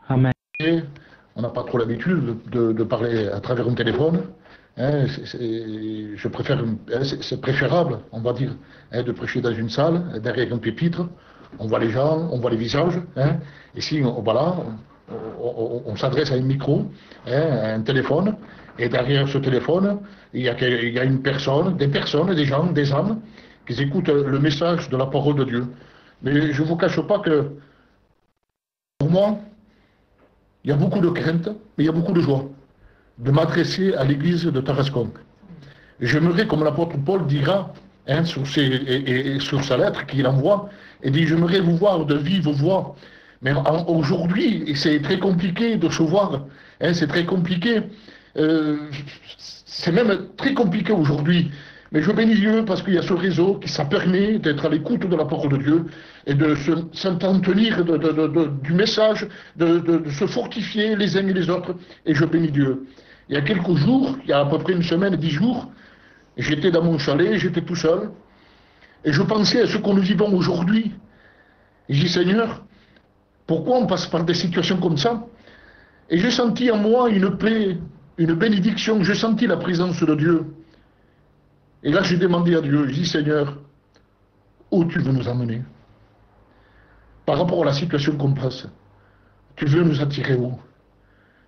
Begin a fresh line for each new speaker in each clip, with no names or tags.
Amen.
Et on n'a pas trop l'habitude de parler à travers un téléphone. Hein, je préfère, c'est préférable, on va dire, hein, de prêcher dans une salle, derrière un pupitre. On voit les gens, on voit les visages. Hein, et si voilà, on s'adresse à un micro, hein, à un téléphone, et derrière ce téléphone, il y a une personne, des personnes, des gens, des âmes, qui écoutent le message de la parole de Dieu. Mais je ne vous cache pas que, pour moi, il y a beaucoup de crainte, mais il y a beaucoup de joie de m'adresser à l'église de Tarascon. J'aimerais, comme l'apôtre Paul dira, hein, sur sa lettre qu'il envoie, et dit, j'aimerais vous voir de vive voix. Mais aujourd'hui, c'est très compliqué de se voir, hein, c'est très compliqué, c'est même très compliqué aujourd'hui. Mais je bénis Dieu parce qu'il y a ce réseau qui ça permet d'être à l'écoute de la parole de Dieu et de s'entretenir du message, de se fortifier les uns et les autres. Et je bénis Dieu. Il y a quelques jours, il y a à peu près une semaine, 10 jours, j'étais dans mon chalet, j'étais tout seul, et je pensais à ce que nous vivons aujourd'hui. Et j'ai dit, Seigneur, pourquoi on passe par des situations comme ça? Et j'ai senti en moi une paix, une bénédiction, j'ai senti la présence de Dieu. Et là, j'ai demandé à Dieu, j'ai dit, Seigneur, où tu veux nous emmener? Par rapport à la situation qu'on passe, tu veux nous attirer où?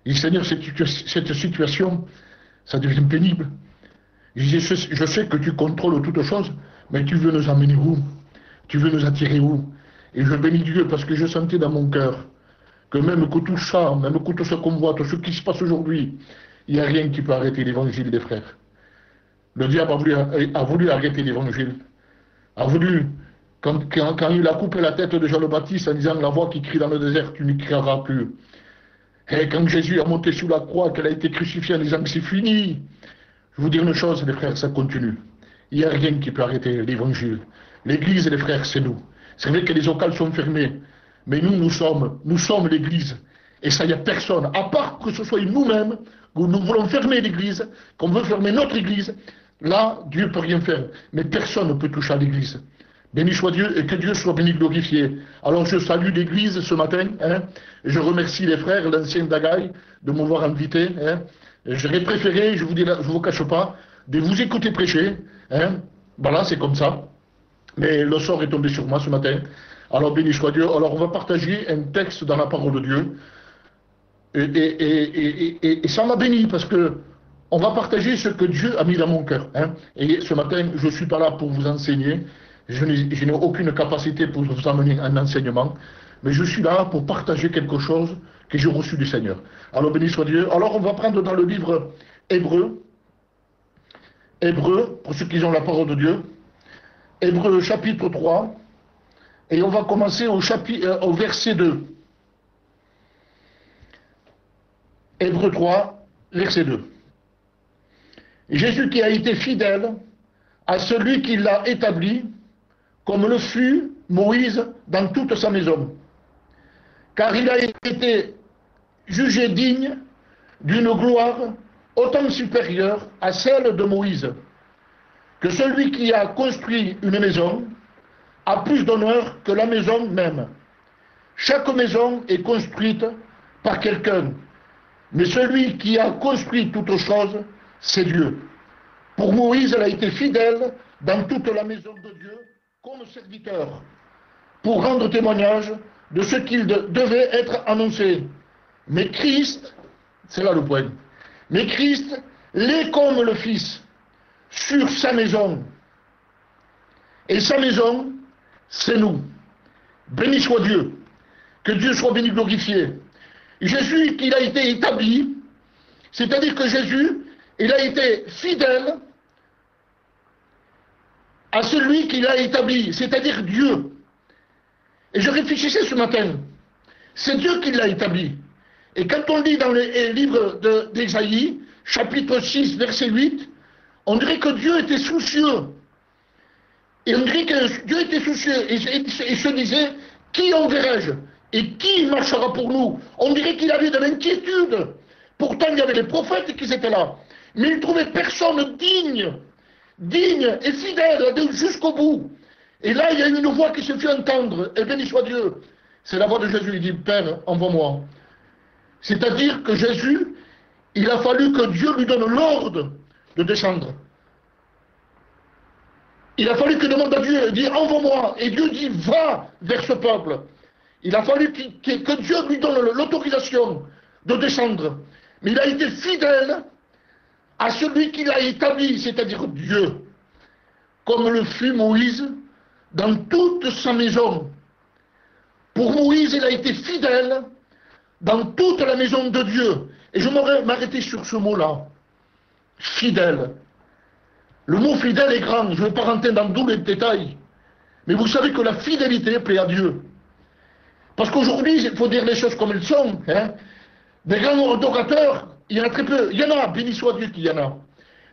Et Seigneur, cette situation, ça devient pénible. Je sais que tu contrôles toutes choses, mais tu veux nous emmener où? Tu veux nous attirer où? Et je bénis Dieu parce que je sentais dans mon cœur que même que tout ça, même que tout ce qu'on voit, tout ce qui se passe aujourd'hui, il n'y a rien qui peut arrêter l'évangile des frères. Le diable a voulu arrêter l'évangile. A voulu, quand il a coupé la tête de Jean le Baptiste en disant la voix qui crie dans le désert, tu n'y crieras plus. Et quand Jésus a monté sur la croix, qu'elle a été crucifiée en disant que c'est fini, je vous dire une chose, les frères, ça continue. Il n'y a rien qui peut arrêter l'évangile. L'église, les frères, c'est nous. C'est vrai que les locales sont fermées, mais nous sommes l'église. Et ça, il n'y a personne, à part que ce soit nous-mêmes, que nous voulons fermer l'église, qu'on veut fermer notre église, là, Dieu ne peut rien faire. Mais personne ne peut toucher à l'église. Béni soit Dieu et que Dieu soit béni, glorifié. Alors je salue l'église ce matin, hein, et je remercie les frères, l'ancien Dagaï, de m'avoir invité. Hein. J'aurais préféré, je vous cache pas, de vous écouter prêcher. Hein. Voilà, c'est comme ça. Mais le sort est tombé sur moi ce matin. Alors béni soit Dieu. Alors on va partager un texte dans la parole de Dieu. Et ça m'a béni parce que on va partager ce que Dieu a mis dans mon cœur. Hein. Et ce matin, je ne suis pas là pour vous enseigner. Je n'ai aucune capacité pour vous amener un enseignement. Mais je suis là pour partager quelque chose que j'ai reçu du Seigneur. Alors béni soit Dieu. Alors on va prendre dans le livre Hébreu. Hébreu, pour ceux qui ont la parole de Dieu. Hébreu chapitre 3. Et on va commencer au verset 2. Hébreu 3, verset 2. Jésus qui a été fidèle à celui qui l'a établi, comme le fut Moïse dans toute sa maison. Car il a été jugé digne d'une gloire autant supérieure à celle de Moïse, que celui qui a construit une maison a plus d'honneur que la maison même. Chaque maison est construite par quelqu'un, mais celui qui a construit toute chose, c'est Dieu. Pour Moïse, elle a été fidèle dans toute la maison de Dieu comme serviteur, pour rendre témoignage de ce qu'il devait être annoncé. Mais Christ, c'est là le point, mais Christ l'est comme le Fils sur sa maison. Et sa maison, c'est nous. Béni soit Dieu. Que Dieu soit béni, glorifié. Jésus, qu'il a été établi, c'est-à-dire que Jésus, il a été fidèle à celui qui l'a établi, c'est-à-dire Dieu. Et je réfléchissais ce matin, c'est Dieu qui l'a établi. Et quand on lit dans le livre d'Ésaïe, chapitre 6, verset 8, on dirait que Dieu était soucieux. Et on dirait que Dieu était soucieux et se disait, qui enverrai-je? Et qui marchera pour nous? On dirait qu'il avait de l'inquiétude. Pourtant, il y avait les prophètes qui étaient là. Mais il ne trouvait personne digne et fidèle jusqu'au bout. Et là, il y a une voix qui se fait entendre. Et béni soit Dieu. C'est la voix de Jésus. Il dit, Père, envoie-moi. C'est-à-dire que Jésus, il a fallu que Dieu lui donne l'ordre de descendre. Il a fallu qu'il demande à Dieu, il dit envoie-moi, et Dieu dit va vers ce peuple. Il a fallu que Dieu lui donne l'autorisation de descendre. Mais il a été fidèle à celui qu'il a établi, c'est-à-dire Dieu, comme le fut Moïse dans toute sa maison. Pour Moïse, il a été fidèle dans toute la maison de Dieu. Et je m'arrêter sur ce mot-là, fidèle. Le mot fidèle est grand, je ne vais pas rentrer dans tous les détails. Mais vous savez que la fidélité plaît à Dieu. Parce qu'aujourd'hui, il faut dire les choses comme elles sont. Hein. Des grands adorateurs, il y en a très peu. Il y en a, béni soit Dieu qu'il y en a.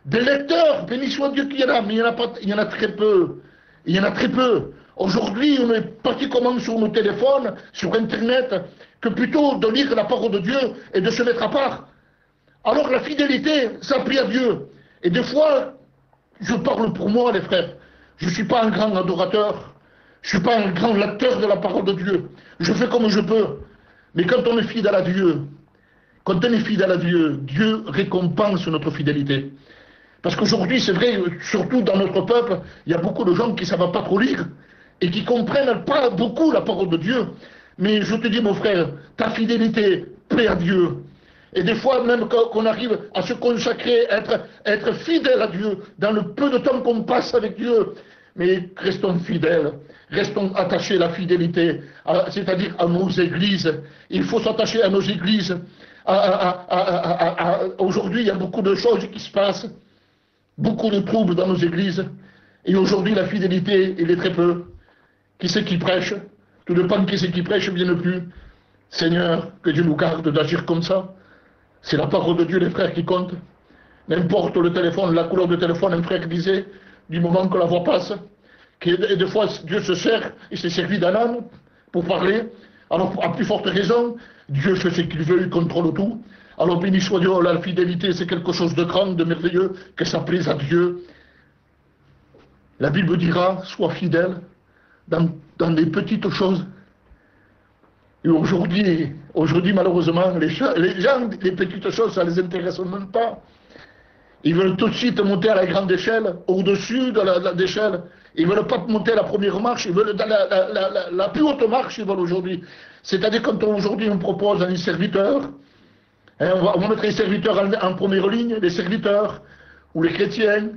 Des lecteurs, béni soit Dieu qu'il y en a, mais il y en a très peu. Il y en a très peu. Aujourd'hui, on est particulièrement sur nos téléphones, sur Internet, que plutôt de lire la parole de Dieu et de se mettre à part. Alors la fidélité, ça plaît à Dieu. Et des fois, je parle pour moi, les frères. Je ne suis pas un grand adorateur. Je ne suis pas un grand lecteur de la parole de Dieu. Je fais comme je peux. Mais quand on est fidèle à Dieu, Dieu récompense notre fidélité. Parce qu'aujourd'hui, c'est vrai, surtout dans notre peuple, il y a beaucoup de gens qui ne savent pas trop lire et qui ne comprennent pas beaucoup la parole de Dieu. Mais je te dis, mon frère, ta fidélité plaît à Dieu. Et des fois, même qu'on arrive à se consacrer, être fidèle à Dieu, dans le peu de temps qu'on passe avec Dieu, mais restons fidèles, restons attachés à la fidélité, c'est-à-dire à nos églises. Il faut s'attacher à nos églises. Aujourd'hui, il y a beaucoup de choses qui se passent, beaucoup de troubles dans nos églises. Et aujourd'hui, la fidélité, il est très peu. Qui c'est qui prêche? Tout dépend de qui c'est qui prêche, vienne plus. Seigneur, que Dieu nous garde d'agir comme ça. C'est la parole de Dieu, les frères, qui compte. N'importe le téléphone, la couleur de téléphone, un frère disait, du moment que la voix passe, et des fois Dieu se sert, il s'est servi d'un âne pour parler. Alors, à plus forte raison, Dieu fait ce qu'il veut, il contrôle tout. Alors, béni soit Dieu, la fidélité, c'est quelque chose de grand, de merveilleux, que ça plaise à Dieu. La Bible dira, sois fidèle dans les petites choses. Et aujourd'hui, malheureusement, les gens, les petites choses, ça ne les intéresse même pas. Ils veulent tout de suite monter à la grande échelle, au-dessus de l'échelle. Ils ne veulent pas monter à la première marche, ils veulent la plus haute marche, ils veulent aujourd'hui. C'est-à-dire quand aujourd'hui on propose à un serviteur, hein, on va mettre les serviteurs en première ligne, les serviteurs, ou les chrétiens,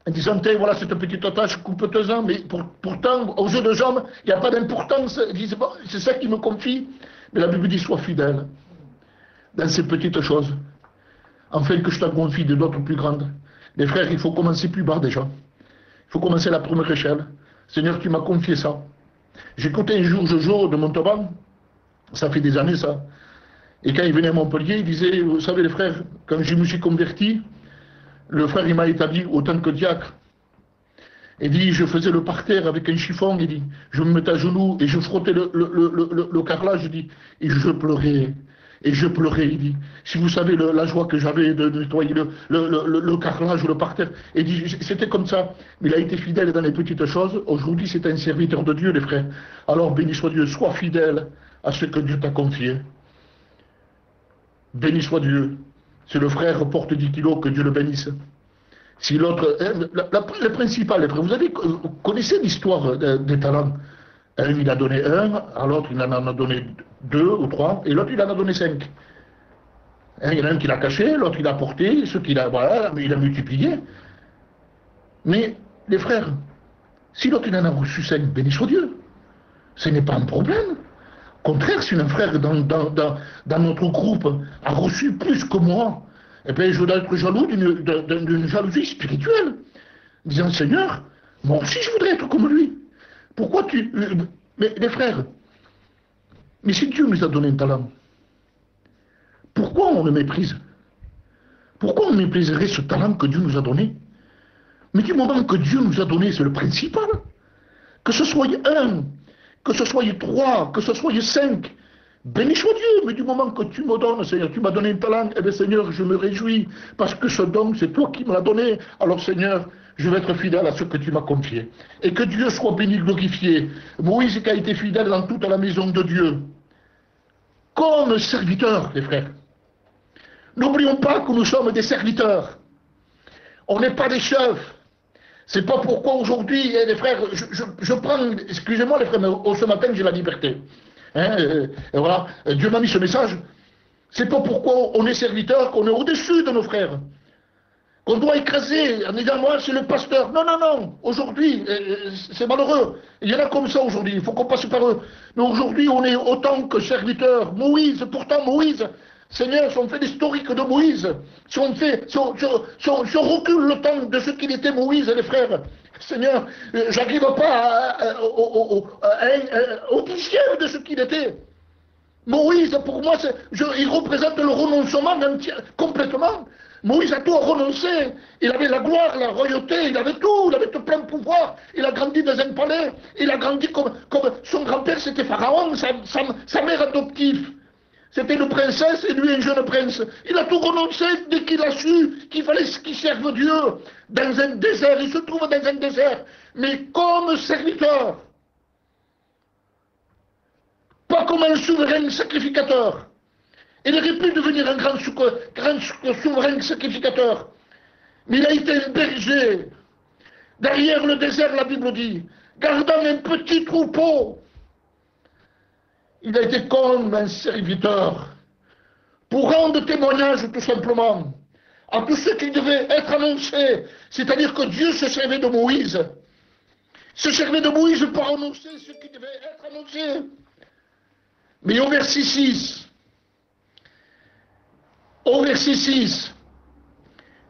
en disant, voilà cette petite tâche coupeteuse, mais pourtant, aux yeux des hommes, il n'y a pas d'importance. Ils disent, bon, c'est ça qui me confie. Mais la Bible dit, sois fidèle dans ces petites choses, afin que je t'en confie de d'autres plus grandes. Les frères, il faut commencer plus bas déjà. Il faut commencer à la première échelle. Seigneur, tu m'as confié ça. J'écoutais un jour Jojo de Montauban, ça fait des années ça. Et quand il venait à Montpellier, il disait, vous savez les frères, quand je me suis converti, le frère, il m'a établi autant que diacre. Il dit, je faisais le parterre avec un chiffon, il dit, je me mettais à genoux et je frottais le carrelage, il dit, et je pleurais. Et je pleurais, il dit. Si vous savez la joie que j'avais de nettoyer le carrelage, le parterre, il dit, c'était comme ça. Mais il a été fidèle dans les petites choses. Aujourd'hui, c'est un serviteur de Dieu, les frères. Alors, béni soit Dieu, sois fidèle à ce que Dieu t'a confié. Béni soit Dieu. Si le frère porte 10 kilos, que Dieu le bénisse. Si l'autre... Le principal, les frères, vous connaissez l'histoire des talents. Un, il a donné un, à l'autre, il en a donné 2 ou 3, et l'autre, il en a donné 5. Il y en a un qui l'a caché, l'autre, il a porté, ceux qu'il a... Voilà, il a multiplié. Mais, les frères, si l'autre, il en a reçu 5, béni soit Dieu. Ce n'est pas un problème. Au contraire, si un frère dans notre groupe a reçu plus que moi, eh bien, je dois être jaloux d'une jalousie spirituelle, disant, Seigneur, moi aussi je voudrais être comme lui. Pourquoi tu... Mais les frères, mais si Dieu nous a donné un talent, pourquoi on le méprise? Pourquoi on mépriserait ce talent que Dieu nous a donné? Mais du moment que Dieu nous a donné, c'est le principal. Que ce soit un, que ce soit 3, que ce soit 5, béni soit Dieu, mais du moment que tu me donnes, Seigneur, tu m'as donné un talent, eh bien Seigneur, je me réjouis, parce que ce don, c'est toi qui me l'as donné. Alors Seigneur, je vais être fidèle à ce que tu m'as confié. Et que Dieu soit béni, glorifié. Moïse qui a été fidèle dans toute la maison de Dieu. comme serviteurs, les frères. N'oublions pas que nous sommes des serviteurs. On n'est pas des chefs. C'est pas pourquoi aujourd'hui, les frères, je prends, excusez-moi les frères, mais ce matin j'ai la liberté. Et voilà, Dieu m'a mis ce message. C'est pas pourquoi on est serviteur qu'on est au-dessus de nos frères. Qu'on doit écraser en disant moi c'est le pasteur. Non, non, non. Aujourd'hui, c'est malheureux. Il y en a comme ça aujourd'hui. Il faut qu'on passe par eux. Mais aujourd'hui, on est autant que serviteurs. Moïse, pourtant Moïse, Seigneur, si on fait l'historique de Moïse, si on recule le temps de ce qu'il était Moïse, les frères, Seigneur, j'arrive pas au dixième de ce qu'il était. Moïse, pour moi, il représente le renoncement complètement. Moïse a tout renoncé. Il avait la gloire, la royauté, il avait tout, il avait tout plein de pouvoir. Il a grandi dans un palais. Il a grandi comme son grand-père, c'était Pharaon, sa mère adoptive. C'était une princesse et lui un jeune prince. Il a tout renoncé dès qu'il a su qu'il fallait qu'il serve Dieu dans un désert. Il se trouve dans un désert, mais comme serviteur. Pas comme un souverain sacrificateur. Il aurait pu devenir un grand souverain sacrificateur. Mais il a été un berger. Derrière le désert, la Bible dit, gardant un petit troupeau. Il a été comme un serviteur. Pour rendre témoignage, tout simplement, à tous ceux qui devaient être annoncés. C'est-à-dire que Dieu se servait de Moïse. Se servait de Moïse pour annoncer ce qui devait être annoncé. Mais au verset 6,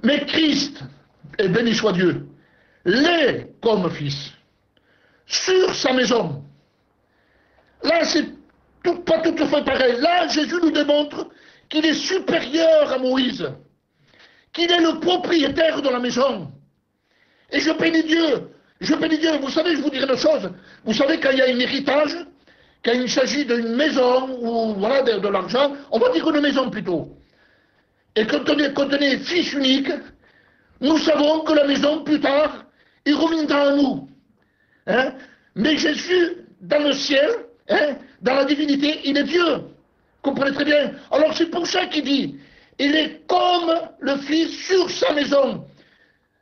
mais Christ, et béni soit Dieu, l'est comme fils, sur sa maison. Là, c'est pas tout à fait pareil. Là, Jésus nous démontre qu'il est supérieur à Moïse, qu'il est le propriétaire de la maison. Et je bénis Dieu. Vous savez, je vous dirai une chose. Vous savez, quand il y a un héritage, quand il s'agit d'une maison ou voilà, de l'argent, on va dire une maison plutôt. Et quand on est fils unique, nous savons que la maison, plus tard, il reviendra à nous. Hein? Mais Jésus, dans le ciel, dans la divinité, il est Dieu. Comprenez très bien. Alors c'est pour ça qu'il dit, il est comme le Fils sur sa maison.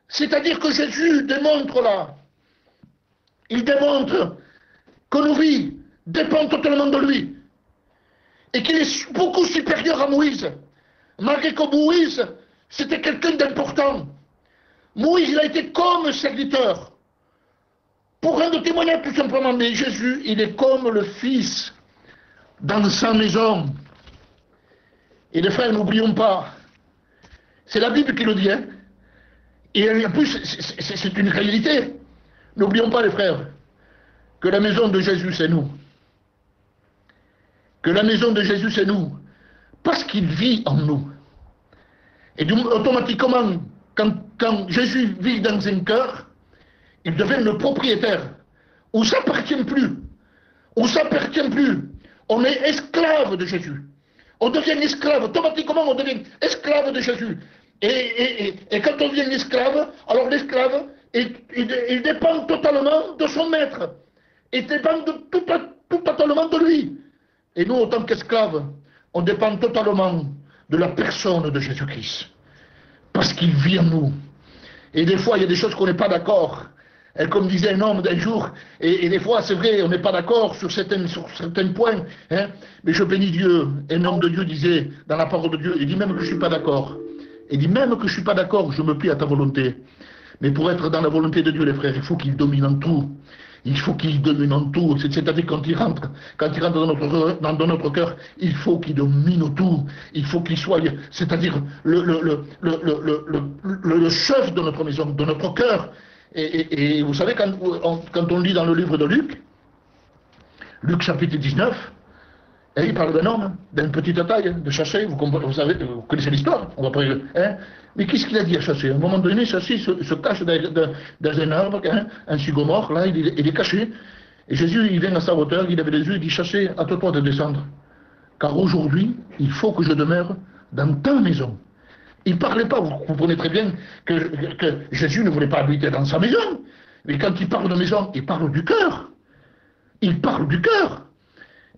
C'est-à-dire que Jésus démontre là, il démontre que nos vies dépendent totalement de lui. Et qu'il est beaucoup supérieur à Moïse. Malgré que Moïse, c'était quelqu'un d'important. Moïse, il a été comme serviteur. Pour rendre témoignage tout simplement, mais Jésus, il est comme le Fils dans sa maison. Et les frères, n'oublions pas, c'est la Bible qui le dit, hein. Et en plus, c'est une réalité. N'oublions pas, les frères, que la maison de Jésus, c'est nous. Que la maison de Jésus, c'est nous. Parce qu'il vit en nous. Et automatiquement, quand Jésus vit dans un cœur, il devient le propriétaire. On ne s'appartient plus. On ne s'appartient plus. On est esclave de Jésus. On devient esclave. Automatiquement, on devient esclave de Jésus. Et quand on devient esclave, alors l'esclave, il dépend totalement de son maître. Il dépend tout totalement de lui. Et nous, en tant qu'esclaves, on dépend totalement de la personne de Jésus-Christ. Parce qu'il vit en nous. Et des fois, il y a des choses qu'on n'est pas d'accord. Et comme disait un homme d'un jour, et des fois, c'est vrai, on n'est pas d'accord sur certains points. Hein, mais je bénis Dieu. Un homme de Dieu disait, dans la parole de Dieu, il dit même que je ne suis pas d'accord. Il dit même que je ne suis pas d'accord, je me plie à ta volonté. Mais pour être dans la volonté de Dieu, les frères, il faut qu'il domine en tout. Il faut qu'il domine en tout. C'est-à-dire quand il rentre dans notre cœur, il faut qu'il domine tout. Il faut qu'il soit, c'est-à-dire le chef de notre maison, de notre cœur. Et vous savez, quand on lit dans le livre de Luc, Luc chapitre 19, et il parle d'un homme, d'une petite taille, de Chassé, vous connaissez l'histoire, on va pas, hein. Mais qu'est-ce qu'il a dit à Chassé? À un moment donné, Chassé se cache dans un arbre, hein, un sycomore, là, il est caché. Et Jésus, il vient à sa hauteur, il avait les yeux, il dit, Chassé, hâte-toi de descendre. Car aujourd'hui, il faut que je demeure dans ta maison. Il ne parlait pas, vous comprenez très bien que Jésus ne voulait pas habiter dans sa maison. Mais quand il parle de maison, il parle du cœur. Il parle du cœur.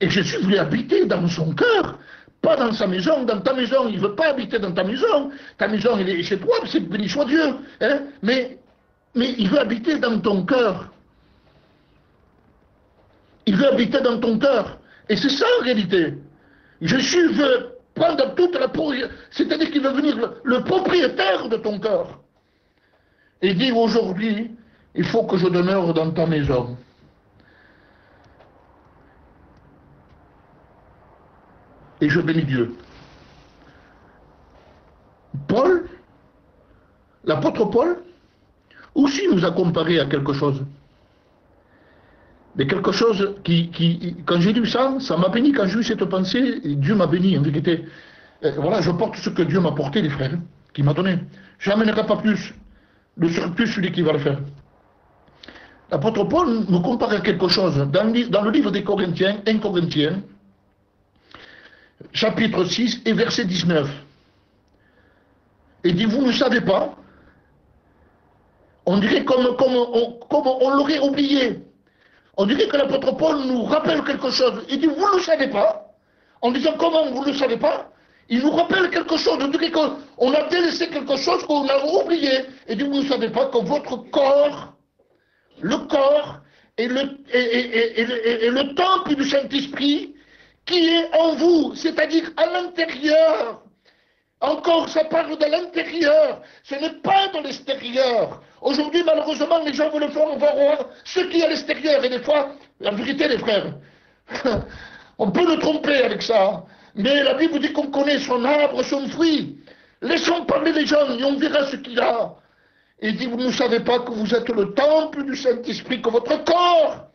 Et Jésus voulait habiter dans son cœur, pas dans sa maison. Dans ta maison, il ne veut pas habiter dans ta maison. Ta maison, il est chez toi, c'est béni soit Dieu. Hein? Mais il veut habiter dans ton cœur. Il veut habiter dans ton cœur. Et c'est ça en réalité. Jésus veut prendre toute la propriété, c'est-à-dire qu'il veut devenir le propriétaire de ton cœur. Et dire aujourd'hui, il faut que je demeure dans ta maison. Et je bénis Dieu. Paul, l'apôtre Paul, aussi nous a comparé à quelque chose. Mais quelque chose qui quand j'ai lu ça, ça m'a béni. Quand j'ai eu cette pensée, Dieu m'a béni en vérité. Voilà, je porte ce que Dieu m'a porté, les frères, qui m'a donné. Je n'amènerai pas plus. Le surplus, celui qui va le faire. L'apôtre Paul nous compare à quelque chose. Dans le livre des Corinthiens, 1 Corinthiens, chapitre 6 et verset 19. Il dit, vous ne savez pas, on dirait comme on l'aurait oublié. On dirait que l'apôtre Paul nous rappelle quelque chose. Il dit, vous ne le savez pas. En disant, comment vous ne le savez pas? Il nous rappelle quelque chose. On dirait qu'on a délaissé quelque chose qu'on a oublié. Il dit, vous ne savez pas que votre corps, le corps est le temple du Saint-Esprit qui est en vous, c'est-à-dire à l'intérieur. Encore, ça parle de l'intérieur, ce n'est pas de l'extérieur. Aujourd'hui, malheureusement, les gens veulent voir ce qui est à l'extérieur. Et des fois, la vérité, les frères, on peut le tromper avec ça. Mais la Bible dit qu'on connaît son arbre, son fruit. Laissons parler les gens et on verra ce qu'il a. Et il dit, vous ne savez pas que vous êtes le temple du Saint-Esprit, que votre corps,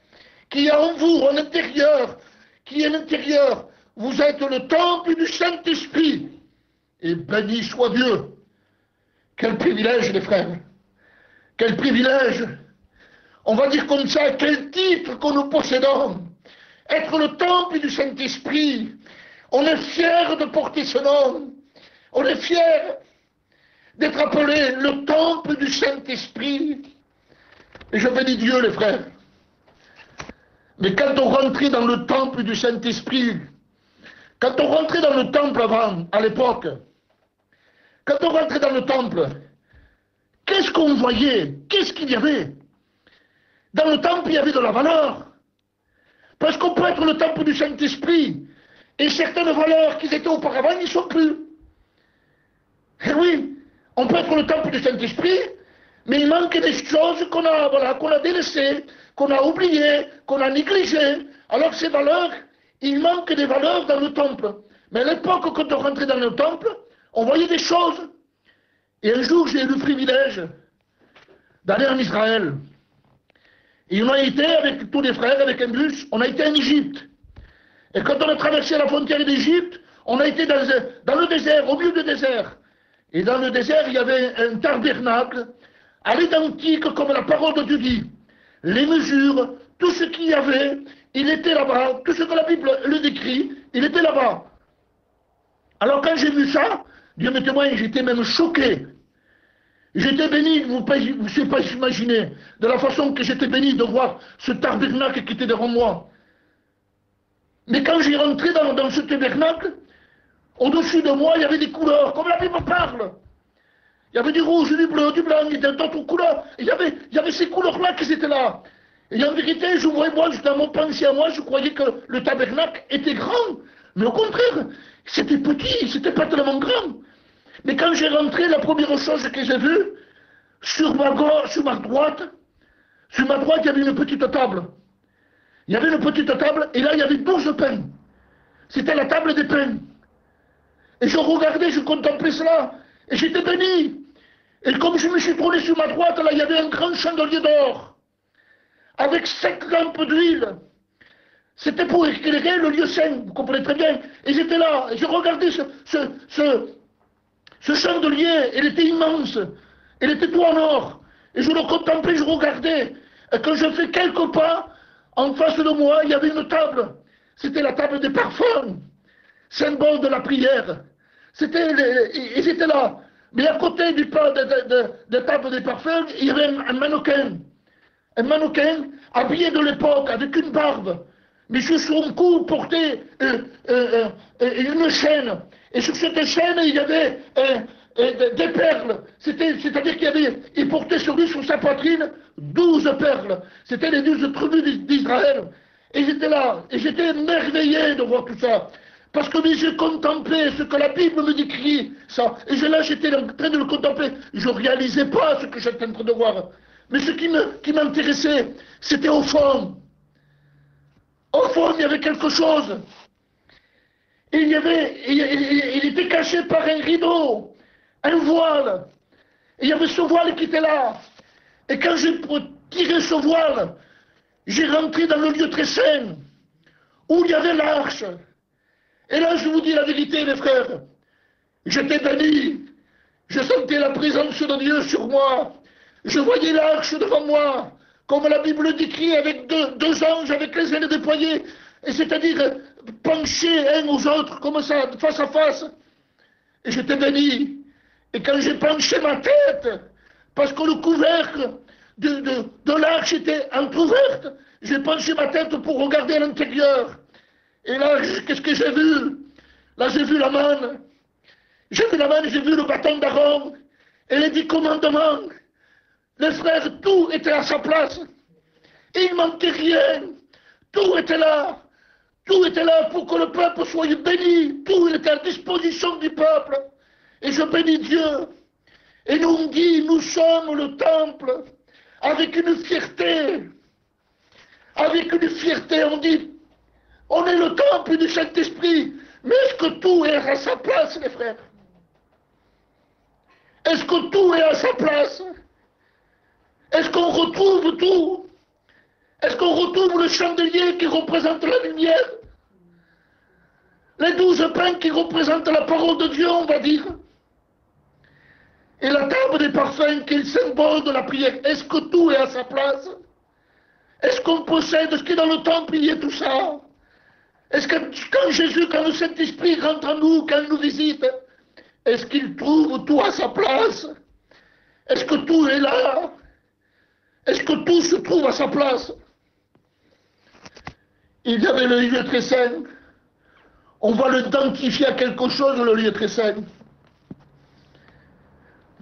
qui est en vous, en intérieur, qui est à l'intérieur, vous êtes le temple du Saint-Esprit. Et béni soit Dieu. Quel privilège, les frères. Quel privilège. On va dire comme ça, quel titre que nous possédons. Être le temple du Saint-Esprit. On est fiers de porter ce nom. On est fiers d'être appelé le temple du Saint-Esprit. Et je bénis Dieu, les frères. Mais quand on rentrait dans le temple du Saint-Esprit, quand on rentrait dans le temple avant, à l'époque, quand on rentrait dans le temple, qu'est-ce qu'on voyait? Qu'est-ce qu'il y avait? Dans le temple, il y avait de la valeur. Parce qu'on peut être le temple du Saint-Esprit, et certaines valeurs qui étaient auparavant n'y sont plus. Et oui, on peut être le temple du Saint-Esprit, mais il manque des choses qu'on a délaissées, qu'on a oubliées, qu'on a négligées. Alors ces valeurs, il manque des valeurs dans le temple. Mais à l'époque, quand on rentrait dans le temple, on voyait des choses. Et un jour, j'ai eu le privilège d'aller en Israël. Et on a été avec tous les frères, avec un bus, on a été en Égypte. Et quand on a traversé la frontière d'Égypte, on a été dans le désert, au milieu du désert. Et dans le désert, il y avait un tabernacle, à l'identique comme la parole de Dieu dit. Les mesures, tout ce qu'il y avait, il était là-bas. Tout ce que la Bible le décrit, il était là-bas. Alors quand j'ai vu ça, Dieu me témoigne, j'étais même choqué. J'étais béni, vous ne pouvez pas imaginer, de la façon que j'étais béni de voir ce tabernacle qui était devant moi. Mais quand j'ai rentré dans ce tabernacle, au-dessus de moi, il y avait des couleurs, comme la Bible parle. Il y avait du rouge, du bleu, du blanc, il y avait d'autres couleurs. Il y avait ces couleurs-là qui étaient là. Et en vérité, je voyais, moi, dans mon pensée à moi, je croyais que le tabernacle était grand. Mais au contraire, c'était petit, c'était pas tellement grand. Mais quand j'ai rentré, la première chose que j'ai vue, sur ma droite, il y avait une petite table. Il y avait une petite table, et là, il y avait 12 pains. C'était la table des pains. Et je regardais, je contemplais cela, et j'étais béni. Et comme je me suis tourné sur ma droite, là, il y avait un grand chandelier d'or, avec 5 lampes d'huile. C'était pour éclairer le lieu saint, vous comprenez très bien. Et j'étais là, et je regardais ce chandelier, il était immense, il était tout en or. Et je le contemplais, je regardais. Et quand je fais quelques pas, en face de moi, il y avait une table. C'était la table des parfums, symbole de la prière. Ils étaient là. Mais à côté du pas de table des parfums, il y avait un mannequin. Un mannequin habillé de l'époque, avec une barbe. Mais sur son cou portait une chaîne. Et sur cette chaîne, il y avait des perles. C'est-à-dire il portait sur lui, sur sa poitrine, 12 perles. C'était les 12 tribus d'Israël. Et j'étais là, et j'étais émerveillé de voir tout ça. Parce que mes yeux contemplaient ce que la Bible me décrit, ça. Et j'étais en train de le contempler. Je ne réalisais pas ce que j'étais en train de voir. Mais ce qui m'intéressait, c'était au fond. Au fond, il y avait quelque chose. Il était caché par un rideau, un voile. Et il y avait ce voile qui était là. Et quand j'ai tiré ce voile, j'ai rentré dans le lieu très saint, où il y avait l'arche. Et là, je vous dis la vérité, les frères. J'étais béni. Je sentais la présence de Dieu sur moi. Je voyais l'arche devant moi, comme la Bible décrit, avec deux anges avec les ailes déployées, et c'est-à-dire penchés uns aux autres, comme ça, face à face. Et j'étais béni. Et quand j'ai penché ma tête, parce que le couvercle de l'arche était entrouverte, j'ai penché ma tête pour regarder à l'intérieur. Et là, qu'est-ce que j'ai vu? Là, j'ai vu la manne. J'ai vu la manne, j'ai vu le bâton d'Aaron, et les 10 commandements. Les frères, tout était à sa place. Il ne manquait rien. Tout était là. Tout était là pour que le peuple soit béni. Tout était à disposition du peuple. Et je bénis Dieu. Et nous on dit, nous sommes le temple. Avec une fierté. Avec une fierté, on dit, on est le temple du Saint-Esprit. Mais est-ce que tout est à sa place, les frères? Est-ce que tout est à sa place? Est-ce qu'on retrouve tout? Est-ce qu'on retrouve le chandelier qui représente la lumière? Les 12 pains qui représentent la parole de Dieu, on va dire? Et la table des parfums qui est le symbole de la prière. Est-ce que tout est à sa place? Est-ce qu'on possède ce qui est dans le temple, il y a tout ça? Est-ce que quand Jésus, quand le Saint-Esprit rentre en nous, quand il nous visite, est-ce qu'il trouve tout à sa place? Est-ce que tout est là? Est-ce que tout se trouve à sa place? Il y avait le lieu très saint. On va l'identifier à quelque chose, le lieu très saint.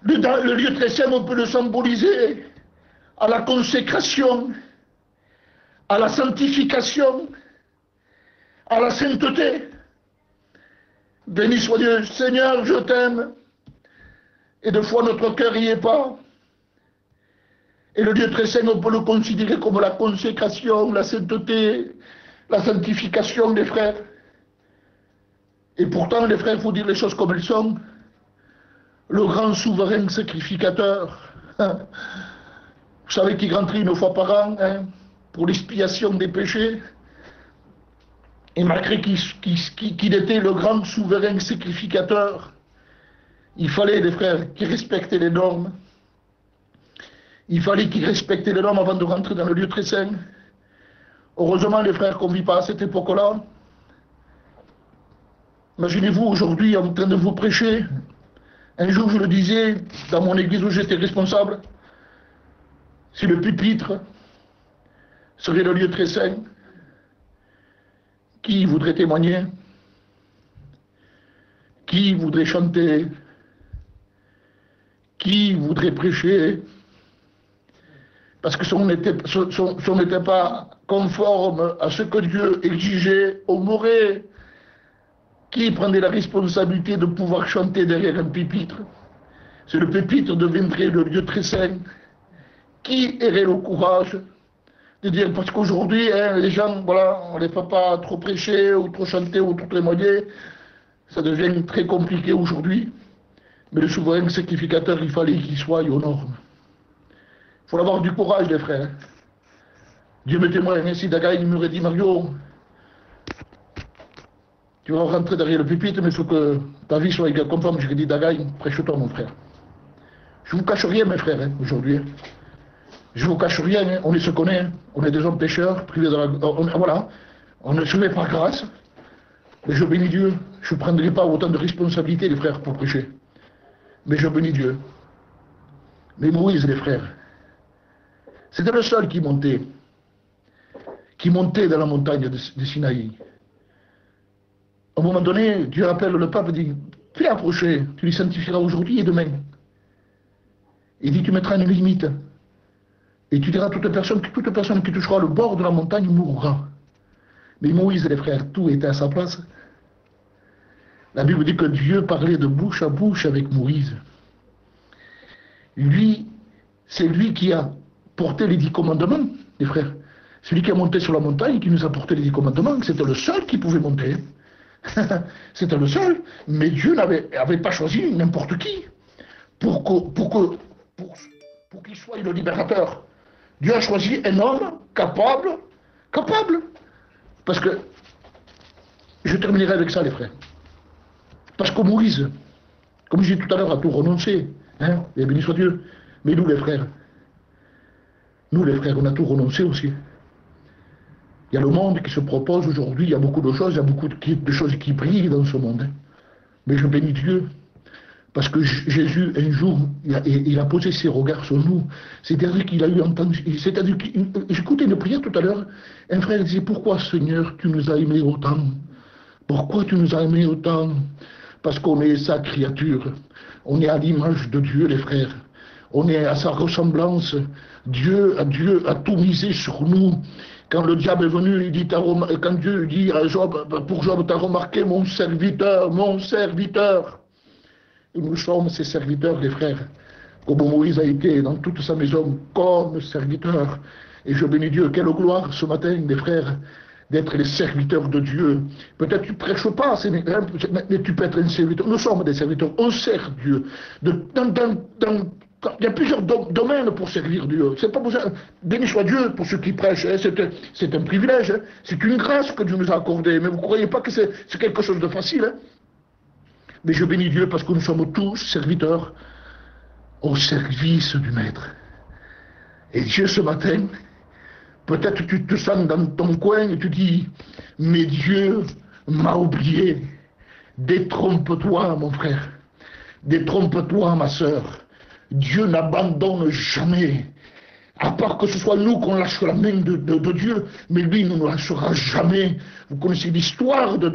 Le lieu très saint, on peut le symboliser à la consécration, à la sanctification, à la sainteté. Béni soit Dieu. Seigneur, je t'aime. Et des fois, notre cœur n'y est pas. Et le lieu très saint, on peut le considérer comme la consécration, la sainteté, la sanctification des frères. Et pourtant, les frères, il faut dire les choses comme elles sont. Le grand souverain sacrificateur, vous savez qu'il rentrait une fois par an pour l'expiation des péchés. Et malgré qu'il était le grand souverain sacrificateur, il fallait, les frères, qu'il respectait les normes. Il fallait qu'il respecte les normes avant de rentrer dans le lieu très saint. Heureusement, les frères, qu'on ne vit pas à cette époque-là. Imaginez-vous aujourd'hui en train de vous prêcher. Un jour, je le disais, dans mon église où j'étais responsable, si le pupitre serait le lieu très saint, qui voudrait témoigner? Qui voudrait chanter? Qui voudrait prêcher? Parce que si on n'était pas conforme à ce que Dieu exigeait, on mourrait. Qui prenait la responsabilité de pouvoir chanter derrière un pupitre? Si le pupitre deviendrait le lieu très saint, qui aurait le courage de dire, parce qu'aujourd'hui, les gens, voilà, on ne les fait pas trop prêcher, ou trop chanter, ou trop témoigner, ça devient très compliqué aujourd'hui. Mais le souverain sacrificateur, il fallait qu'il soit aux normes. Il faut avoir du courage, les frères. Dieu me témoigne, si Daga, il m'aurait dit, Mario, tu vas rentrer derrière le pupitre, mais il faut que ta vie soit conforme. Je lui ai dit, Daga, prêche-toi, mon frère. Je ne vous cache rien, mes frères, aujourd'hui. Je ne vous cache rien, on se connaît, on est des hommes pécheurs, privés de la... voilà, on ne se met par grâce. Mais je bénis Dieu. Je ne prendrai pas autant de responsabilités, les frères, pour prêcher. Mais je bénis Dieu. Mais Moïse, les frères, c'était le seul qui montait qui montaient dans la montagne de Sinaï. À un moment donné, Dieu appelle le pape et dit, fais approcher, tu les sanctifieras aujourd'hui et demain. Il dit, tu mettras une limite. Et tu diras, toute personne qui touchera le bord de la montagne mourra. Mais Moïse, les frères, tout était à sa place. La Bible dit que Dieu parlait de bouche à bouche avec Moïse. Lui, c'est lui qui a porté les 10 commandements, les frères. C'est lui qui a monté sur la montagne, qui nous a porté les 10 commandements. C'était le seul qui pouvait monter. C'était le seul. Mais Dieu n'avait pas choisi n'importe qui pour qu'il soit le libérateur. Dieu a choisi un homme capable. Parce que, je terminerai avec ça, les frères. Parce que Moïse, comme je disais tout à l'heure, a tout renoncé. Hein, et béni soit Dieu. Mais nous, les frères, on a tout renoncé aussi. Il y a le monde qui se propose aujourd'hui, il y a beaucoup de choses, il y a beaucoup de choses qui brillent dans ce monde. Hein. Mais je bénis Dieu. Parce que Jésus, un jour, il a posé ses regards sur nous. C'est-à-dire qu'il a eu entendu. C'est-à-dire j'écoutais une prière tout à l'heure. Un frère disait, pourquoi Seigneur, tu nous as aimés autant? Pourquoi tu nous as aimés autant? Parce qu'on est sa créature. On est à l'image de Dieu, les frères. On est à sa ressemblance. Dieu a tout misé sur nous. Quand le diable est venu, quand Dieu dit à Job, pour Job, tu as remarqué mon serviteur, mon serviteur. Et nous sommes ses serviteurs, les frères, comme Moïse a été dans toute sa maison comme serviteur. Et je bénis Dieu, quelle gloire ce matin, les frères, d'être les serviteurs de Dieu. Peut-être tu ne prêches pas, mais tu peux être un serviteur. Nous sommes des serviteurs, on sert Dieu. Il y a plusieurs domaines pour servir Dieu. C'est pas besoin. Béni soit Dieu pour ceux qui prêchent. Hein. C'est un privilège. Hein. C'est une grâce que Dieu nous a accordée. Mais vous ne croyez pas que c'est quelque chose de facile. Hein. Mais je bénis Dieu parce que nous sommes tous serviteurs au service du Maître. Et Dieu, ce matin, peut-être tu te sens dans ton coin et tu dis, mais Dieu m'a oublié. Détrompe-toi, mon frère. Détrompe-toi, ma sœur. Dieu n'abandonne jamais. À part que ce soit nous qu'on lâche la main de Dieu, mais lui ne nous lâchera jamais. Vous connaissez l'histoire de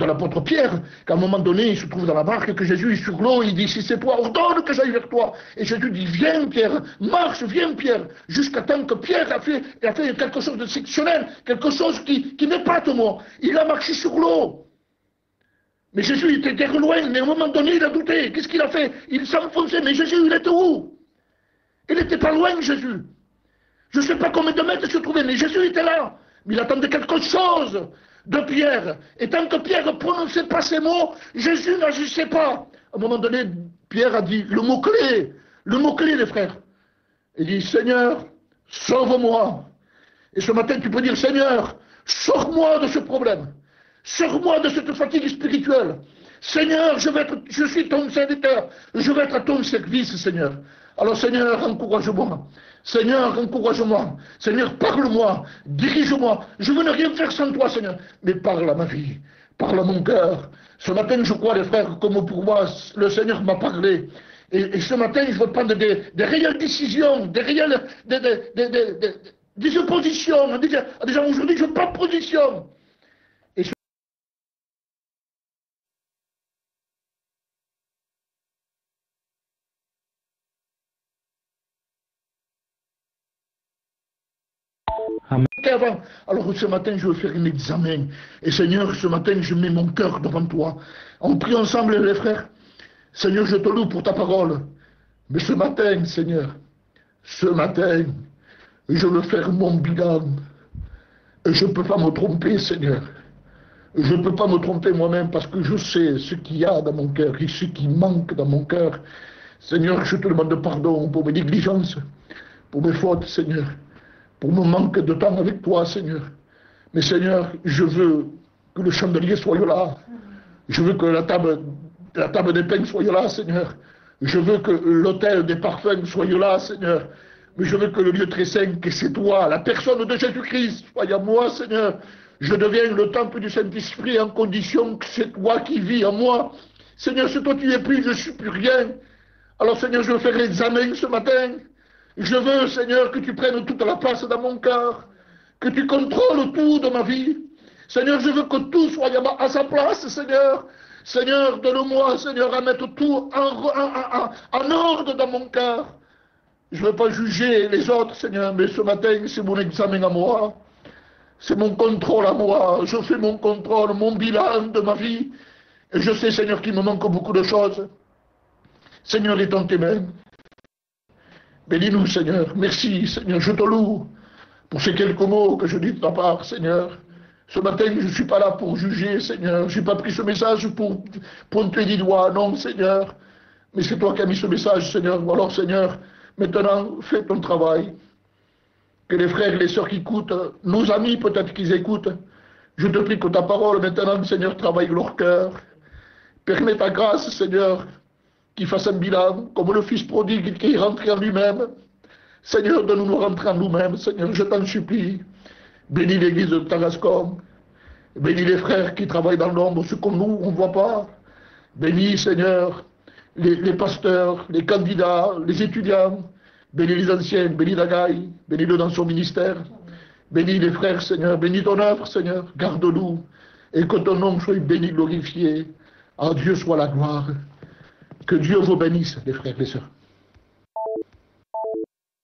l'apôtre Pierre, qu'à un moment donné, il se trouve dans la barque, et que Jésus est sur l'eau, il dit, si c'est toi, ordonne que j'aille vers toi. Et Jésus dit, viens Pierre, marche, viens Pierre, jusqu'à temps que Pierre a fait quelque chose d'exceptionnel, quelque chose qui n'épate moi. Il a marché sur l'eau. Mais Jésus était loin, mais à un moment donné, il a douté. Qu'est-ce qu'il a fait? Il s'enfonçait, mais Jésus, il était où? Il n'était pas loin, Jésus. Je ne sais pas combien de mètres il se trouvait, mais Jésus était là. Mais il attendait quelque chose de Pierre. Et tant que Pierre ne prononçait pas ces mots, Jésus n'agissait pas. À un moment donné, Pierre a dit le mot-clé, les frères. Il dit, Seigneur, sauve-moi. Et ce matin, tu peux dire, Seigneur, sors-moi de ce problème. Sors-moi de cette fatigue spirituelle. Seigneur, je suis ton serviteur. Je vais être à ton service, Seigneur. Alors Seigneur, encourage-moi. Seigneur, encourage-moi. Seigneur, parle-moi. Dirige-moi. Je veux ne rien faire sans toi, Seigneur. Mais parle à ma vie. Parle à mon cœur. Ce matin, je crois, les frères, comme pour moi, le Seigneur m'a parlé. Et ce matin, je veux prendre des réelles décisions, des oppositions. Déjà, aujourd'hui, je prends position. Avant. Alors ce matin, je veux faire un examen. Et Seigneur, ce matin, je mets mon cœur devant toi. On prie ensemble, les frères. Seigneur, je te loue pour ta parole. Mais ce matin, Seigneur, ce matin, je veux faire mon bilan. Et je ne peux pas me tromper, Seigneur. Je ne peux pas me tromper moi-même parce que je sais ce qu'il y a dans mon cœur et ce qui manque dans mon cœur. Seigneur, je te demande pardon pour mes négligences, pour mes fautes, Seigneur. Pour mon manque de temps avec toi, Seigneur. Mais Seigneur, je veux que le chandelier soit là. Je veux que la table des pains soit là, Seigneur. Je veux que l'autel des parfums soit là, Seigneur. Mais je veux que le lieu très saint, que c'est toi, la personne de Jésus-Christ, soit à moi, Seigneur. Je deviens le temple du Saint-Esprit en condition que c'est toi qui vis en moi. Seigneur, c'est toi qui es pris, je ne suis plus rien. Alors, Seigneur, je veux faire l'examen ce matin. Je veux, Seigneur, que tu prennes toute la place dans mon cœur, que tu contrôles tout de ma vie. Seigneur, je veux que tout soit à sa place, Seigneur. Seigneur, donne-moi, Seigneur, à mettre tout en ordre dans mon cœur. Je ne veux pas juger les autres, Seigneur, mais ce matin, c'est mon examen à moi. C'est mon contrôle à moi. Je fais mon contrôle, mon bilan de ma vie. Et je sais, Seigneur, qu'il me manque beaucoup de choses. Seigneur, est en tes mains. Bénis-nous, Seigneur. Merci, Seigneur. Je te loue pour ces quelques mots que je dis de ta part, Seigneur. Ce matin, je ne suis pas là pour juger, Seigneur. Je n'ai pas pris ce message pour pointer du doigt. Non, Seigneur. Mais c'est toi qui as mis ce message, Seigneur. Alors, Seigneur, maintenant, fais ton travail. Que les frères et les sœurs qui écoutent, nos amis peut-être qu'ils écoutent, je te prie que ta parole maintenant, Seigneur, travaille leur cœur. Permets ta grâce, Seigneur, qu'il fasse un bilan, comme le Fils prodigue qui est rentré en lui-même. Seigneur, donne-nous rentrer en nous-mêmes, Seigneur, je t'en supplie. Bénis l'église de Tarascon. Bénis les frères qui travaillent dans l'ombre, ceux comme nous, on ne voit pas. Bénis, Seigneur, les pasteurs, les candidats, les étudiants. Bénis les anciens, bénis Dagaï, bénis-le dans son ministère. Bénis les frères, Seigneur, bénis ton œuvre, Seigneur, garde-nous. Et que ton nom soit béni, glorifié. À Dieu soit la gloire. Que Dieu vous bénisse, les frères et les sœurs.